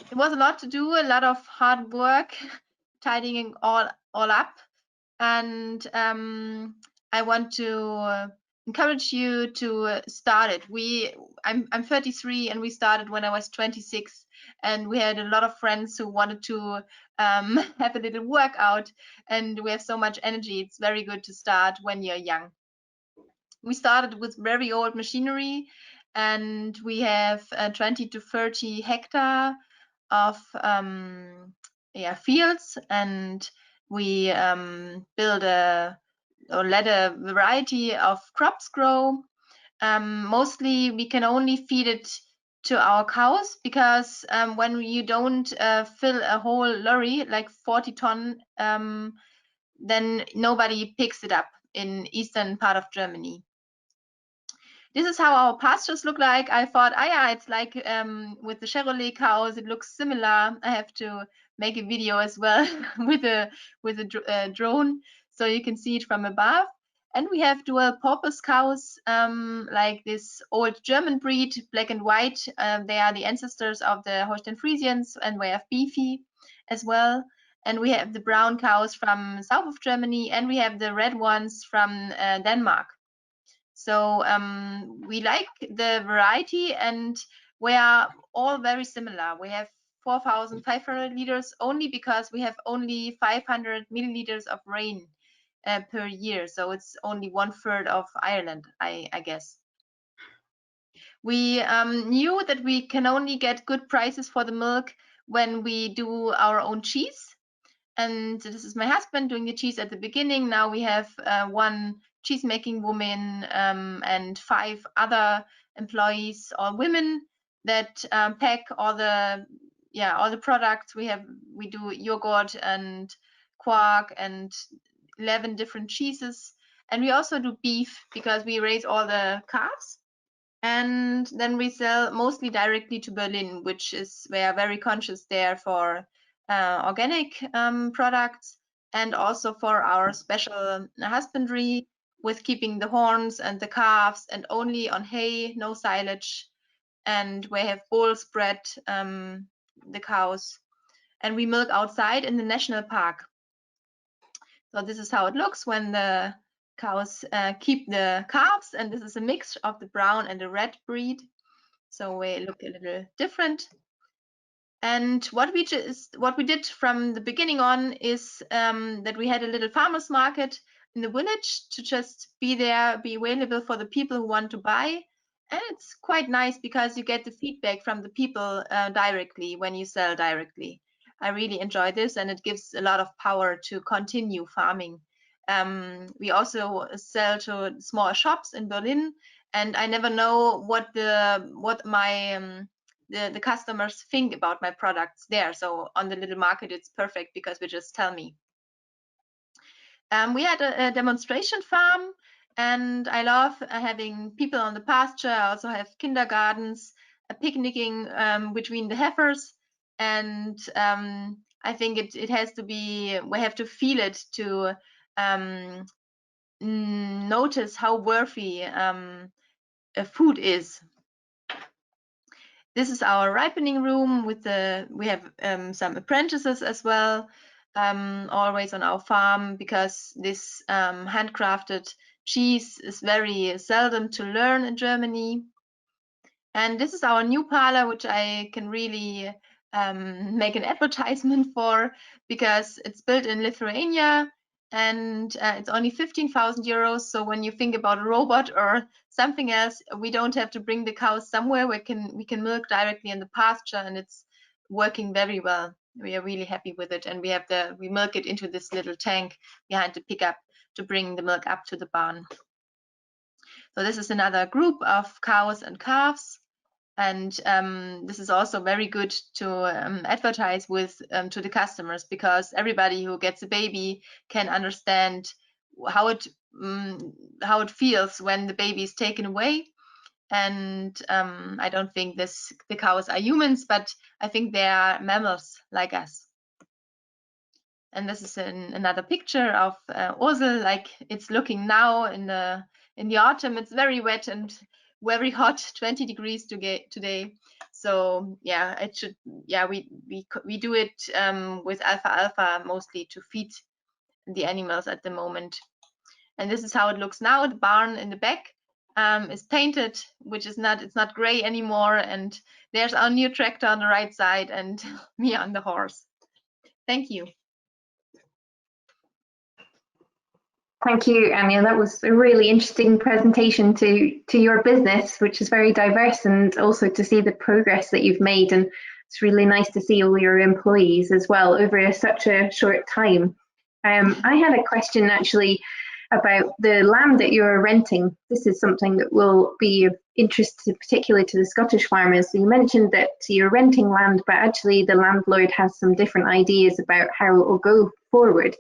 Speaker 11: It was a lot to do, a lot of hard work, tidying all up. and I want to encourage you to start it. I'm 33, and we started when I was 26, and we had a lot of friends who wanted to have a little workout, and we have so much energy. It's very good to start when you're young. We started with very old machinery, and we have 20 to 30 hectare of fields, and we build or let a variety of crops grow. Mostly we can only feed it to our cows, because when you don't fill a whole lorry, like 40 ton, then nobody picks it up in eastern part of Germany. This is how our pastures look like. I thought, yeah, it's like with the Herewe cows, it looks similar. I have to make a video as well with a drone, so you can see it from above. And we have dual purpose cows, like this old German breed, black and white. They are the ancestors of the Holstein Friesians, and we have beefy as well. And we have the brown cows from south of Germany, and we have the red ones from Denmark. So we like the variety, and we are all very similar. We have 4,500 liters only because we have only 500 milliliters of rain per year. So it's only 1/3 of Ireland, I guess. We knew that we can only get good prices for the milk when we do our own cheese. And this is my husband doing the cheese at the beginning. Now we have one cheese making woman and 5 other employees or women that pack all the products. We do yogurt and quark and 11 different cheeses, and we also do beef because we raise all the calves. And then we sell mostly directly to Berlin, which is we are very conscious there for organic products, and also for our special husbandry with keeping the horns and the calves and only on hay, no silage. And we have bulls spread the cows, and we milk outside in the national park. So this is how it looks when the cows keep the calves, and this is a mix of the brown and the red breed, so we look a little different. And what we did from the beginning on is that we had a little farmers market in the village to just be there, be available for the people who want to buy. And it's quite nice because you get the feedback from the people directly when you sell directly. I really enjoy this, and it gives a lot of power to continue farming. We also sell to small shops in Berlin, and I never know what my the customers think about my products there. So on the little market, it's perfect because we just tell me. We had a demonstration farm, and I love having people on the pasture. I also have kindergartens, picnicking between the heifers, and I think it has to be, we have to feel it to notice how worthy food is. This is our ripening room with we have some apprentices as well, always on our farm, because this handcrafted cheese is very seldom to learn in Germany. And this is our new parlor, which I can really make an advertisement for, because it's built in Lithuania, and it's only 15,000 euros. So when you think about a robot or something else, we don't have to bring the cows somewhere. We can milk directly in the pasture, and it's working very well. We are really happy with it, and we milk it into this little tank behind the pickup to bring the milk up to the barn. So this is another group of cows and calves. And this is also very good to advertise with to the customers, because everybody who gets a baby can understand how it feels when the baby is taken away. And I don't think the cows are humans, but I think they are mammals like us. And this is another picture of Ursel, like it's looking now in the autumn. It's very wet and very hot, 20 degrees today. So yeah, it should, yeah, we do it with alfalfa mostly to feed the animals at the moment. And this is how it looks now. The barn in the back is painted, which is not, it's not gray anymore. And there's our new tractor on the right side and me on the horse. Thank you.
Speaker 2: Thank you, Anja. That was a really interesting presentation to your business, which is very diverse, and also to see the progress that you've made. And it's really nice to see all your employees as well over such a short time. I had a question actually about the land that you're renting. This is something that will be of interest particularly to the Scottish farmers. So you mentioned that you're renting land, but actually the landlord has some different ideas about how it will go forward.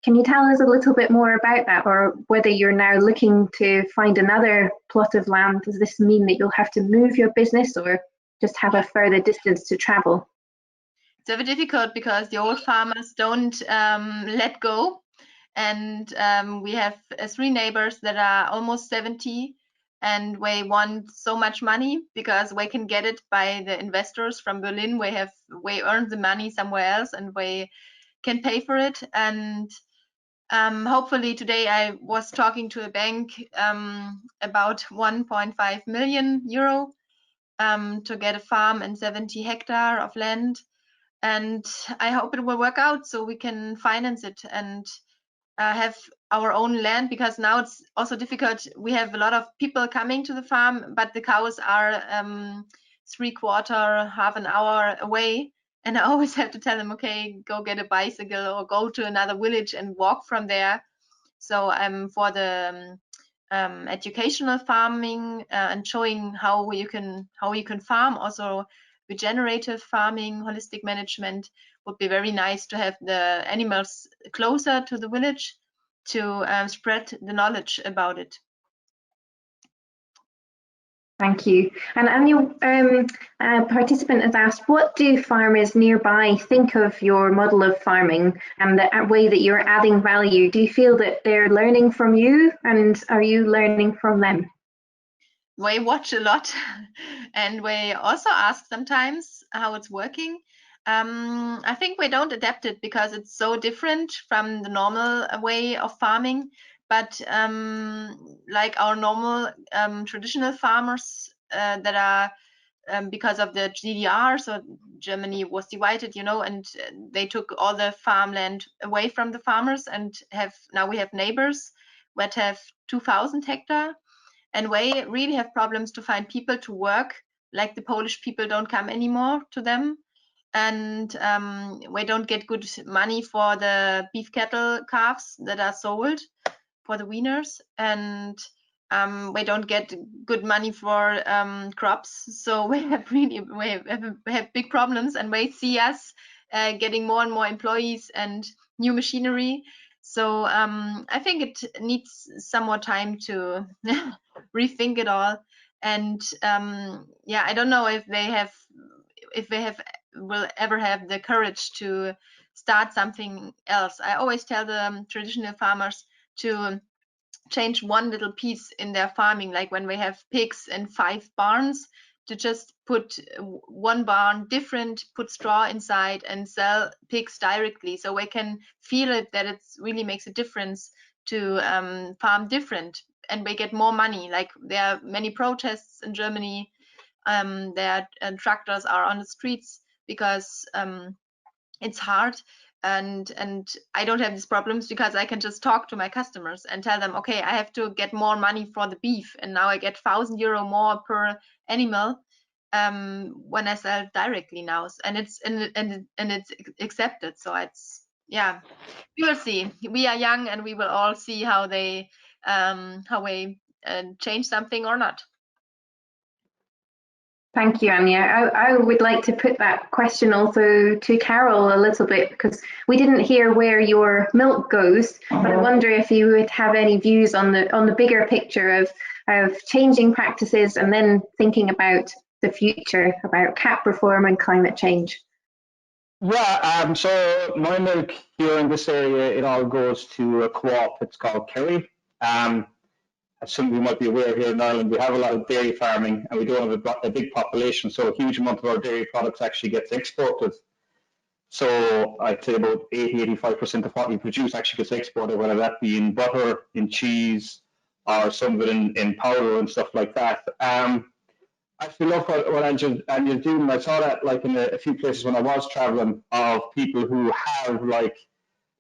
Speaker 2: Can you tell us a little bit more about that, or whether you're now looking to find another plot of land? Does this mean that you'll have to move your business or just have a further distance to travel?
Speaker 11: It's very difficult because the old farmers don't let go. And we have 3 neighbors that are almost 70, and we want so much money because we can get it by the investors from Berlin. We earn the money somewhere else and we can pay for it. And hopefully today I was talking to a bank about 1.5 million euro to get a farm and 70 hectares of land. And I hope it will work out so we can finance it and have our own land, because now it's also difficult. We have a lot of people coming to the farm, but the cows are 3/4, half an hour away. And I always have to tell them, okay, go get a bicycle or go to another village and walk from there. So for the educational farming and showing how you can farm, also regenerative farming, holistic management, would be very nice to have the animals closer to the village to spread the knowledge about it.
Speaker 2: Thank you. And Anja, a participant has asked, what do farmers nearby think of your model of farming and the way that you're adding value? Do you feel that they're learning from you, and are you learning from them?
Speaker 11: We watch a lot and we also ask sometimes how it's working. I think we don't adapt it because it's so different from the normal way of farming. But like our normal traditional farmers that are because of the GDR, so Germany was divided, you know, and they took all the farmland away from the farmers, and now we have neighbors that have 2,000 hectares, and we really have problems to find people to work. Like the Polish people don't come anymore to them, and we don't get good money for the beef cattle calves that are sold for the wieners, and we don't get good money for crops. So we have big problems, and we see us getting more and more employees and new machinery. So I think it needs some more time to rethink it all. And yeah, I don't know if they will ever have the courage to start something else. I always tell the traditional farmers to change one little piece in their farming, like when we have pigs in 5 barns, to just put one barn different, put straw inside and sell pigs directly, so we can feel it, that it really makes a difference to farm different, and we get more money. Like there are many protests in Germany, their tractors are on the streets because it's hard. And I don't have these problems because I can just talk to my customers and tell them, okay, I have to get more money for the beef, and now I get €1,000 more per animal when I sell directly now, and it's accepted. So it's, yeah, we will see. We are young, and we will all see how we change something or not.
Speaker 2: Thank you, Anja. I would like to put that question also to Karol a little bit, because we didn't hear where your milk goes, but I wonder if you would have any views on the bigger picture of changing practices and then thinking about the future, about CAP reform and climate change.
Speaker 10: Yeah, so my milk here in this area, it all goes to a co-op. It's called Herewe. As some of you might be aware, here in Ireland, we have a lot of dairy farming, and we don't have a big population, so a huge amount of our dairy products actually gets exported. So I'd say about 80–85% of what we produce actually gets exported, whether that be in butter, in cheese, or some of it in powder and stuff like that. I actually love what Anja's doing. I saw that like in a few places when I was traveling, of people who have like,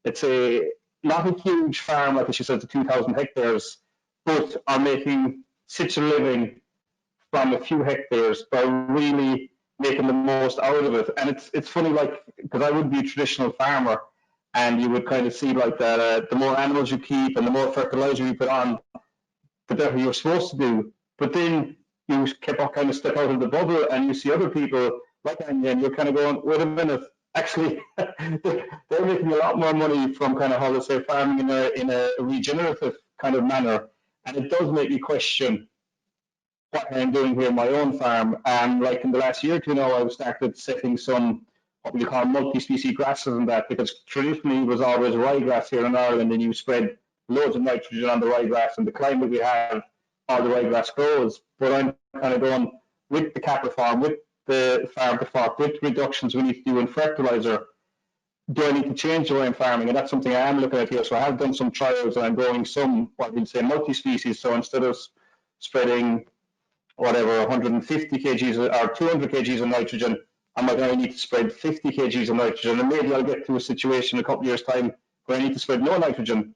Speaker 10: let's say, not a huge farm, like she said, the 2,000 hectares, but are making such a living from a few hectares by really making the most out of it. And it's funny, like, because I would be a traditional farmer, and you would kind of see like that the more animals you keep and the more fertilizer you put on, the better you're supposed to do. But then you kept on kind of step out of the bubble, and you see other people like Anja, and you're kind of going, wait a minute, actually, they're making a lot more money from kind of how to say farming in a regenerative kind of manner. And it does make you question what I'm doing here in my own farm. And like in the last year or two now, I've started setting some what we call multi-species grasses and that, because traditionally it was always ryegrass here in Ireland, and you spread loads of nitrogen on the ryegrass, and the climate we have, all the ryegrass grows. But I'm kind of going with the cap reform, with the farm to fork, with reductions we need to do in fertilizer. Do I need to change the way I'm farming? And that's something I am looking at here. So I have done some trials, and I'm growing some, what we'd say, multi-species. So instead of spreading whatever 150 kgs or 200 kgs of nitrogen, I might only need to spread 50 kgs of nitrogen, and maybe I'll get to a situation in a couple of years' time where I need to spread no nitrogen,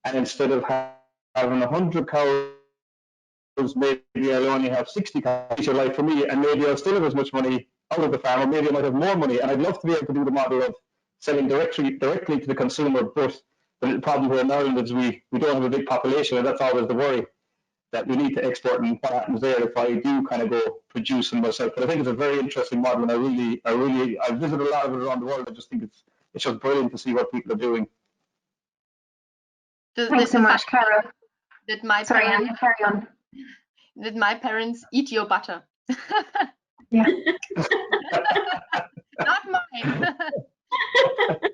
Speaker 10: and instead of having 100 cows, maybe I'll only have 60 cows. It's your life for me, and maybe I'll still have as much money out of the farm, or maybe I might have more money. And I'd love to be able to do the model of selling directly to the consumer, but the problem here in Ireland is we don't have a big population, and that's always the worry, that we need to export, and what happens there if I do kind of go producing myself. But I think it's a very interesting model, and I visit a lot of it around the world. I just think it's just brilliant to see what people are doing.
Speaker 2: Thanks so much, Karol.
Speaker 11: Sorry,
Speaker 2: Anja, carry on.
Speaker 11: Did my parents eat your butter?
Speaker 2: Yeah.
Speaker 11: Not mine.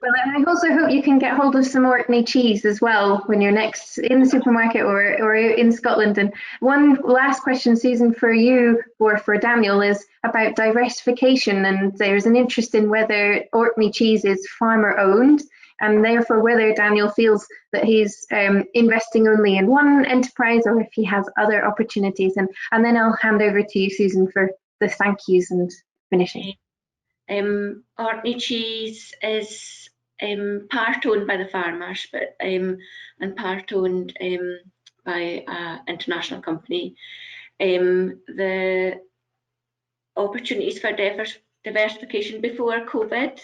Speaker 2: Well, I also hope you can get hold of some Orkney cheese as well when you're next in the supermarket or in Scotland. And one last question, Susan, for you or for Daniel, is about diversification. And there's an interest in whether Orkney cheese is farmer owned, and therefore whether Daniel feels that he's investing only in one enterprise or if he has other opportunities. And then I'll hand over to you, Susan, for the thank yous and finishing.
Speaker 1: Orkney cheese is part owned by the farmers, but and part owned by an international company. The opportunities for diversification before COVID,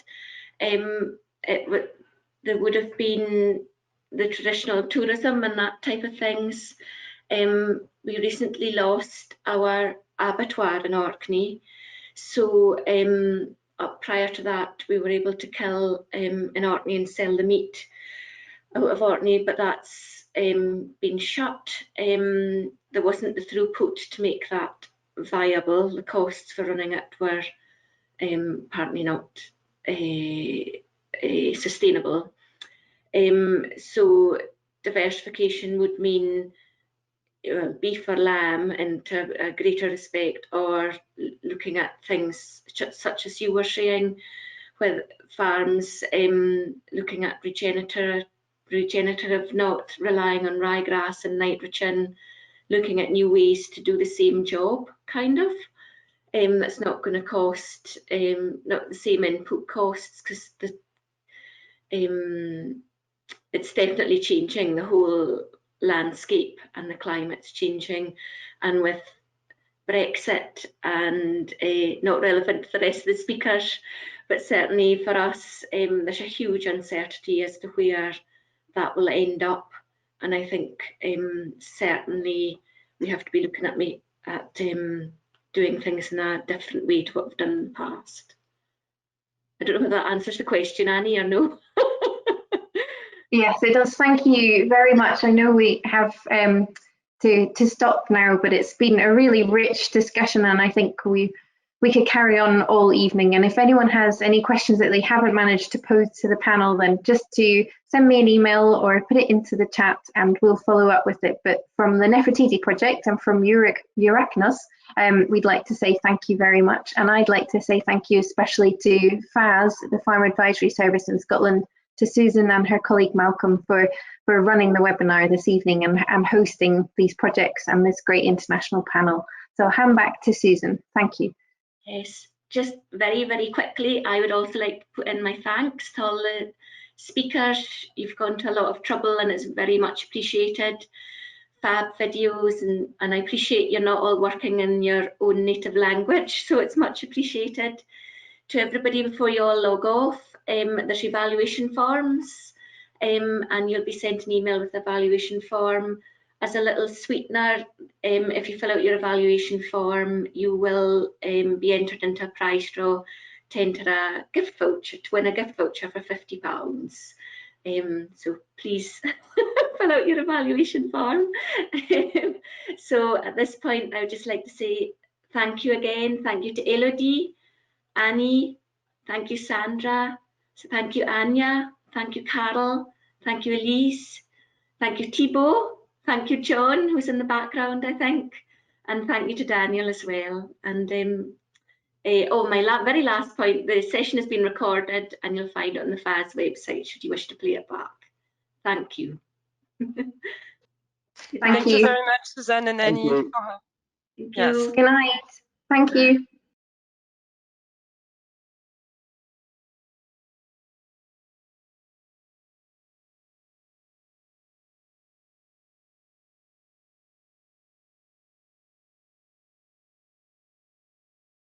Speaker 1: there would have been the traditional tourism and that type of things. We recently lost our abattoir in Orkney, so prior to that we were able to kill in Orkney and sell the meat out of Orkney, but that's been shut. There wasn't the throughput to make that viable. The costs for running it were apparently not sustainable. So diversification would mean beef or lamb into a greater respect, or looking at things such as you were saying, with farms looking at regenerative, not relying on ryegrass and nitrogen, looking at new ways to do the same job, kind of. That's not going to cost not the same input costs, because it's definitely changing, the whole landscape, and the climate's changing, and with Brexit, and not relevant for the rest of the speakers, but certainly for us, there's a huge uncertainty as to where that will end up. And I think certainly we have to be looking at doing things in a different way to what we've done in the past. I don't know if that answers the question, Annie, or no.
Speaker 2: Yes, it does. Thank you very much. I know we have to stop now, but it's been a really rich discussion, and I think we we could carry on all evening. And if anyone has any questions that they haven't managed to pose to the panel, then just to send me an email or put it into the chat and we'll follow up with it. But from the Nefertiti project and from EURAKNOS, we'd like to say thank you very much. And I'd like to say thank you especially to FAS, the Farm Advisory Service in Scotland, to Susan and her colleague Malcolm for running the webinar this evening and hosting these projects and this great international panel. So I'll hand back to Susan. Thank you.
Speaker 1: Yes, just very, very quickly, I would also like to put in my thanks to all the speakers. You've gone to a lot of trouble and it's very much appreciated. Fab videos, and I appreciate you're not all working in your own native language, so it's much appreciated. To everybody, before you all log off, there's evaluation forms, and you'll be sent an email with the evaluation form. As a little sweetener, if you fill out your evaluation form, you will be entered into a prize draw to enter a gift voucher, to win a gift voucher for £50. So please fill out your evaluation form. So at this point, I would just like to say thank you again. Thank you to Elodie, Annie, thank you Sandra, so thank you Anja, thank you Karol, thank you Elise, thank you Thibaut. Thank you, John, who's in the background, I think, and thank you to Daniel as well. And oh, my very last point, the session has been recorded and you'll find it on the FAS website should you wish to play it back. Thank you.
Speaker 3: Thank you very much, Suzanne and Annie.
Speaker 1: Thank you.
Speaker 3: Yes.
Speaker 2: Good night. Thank you.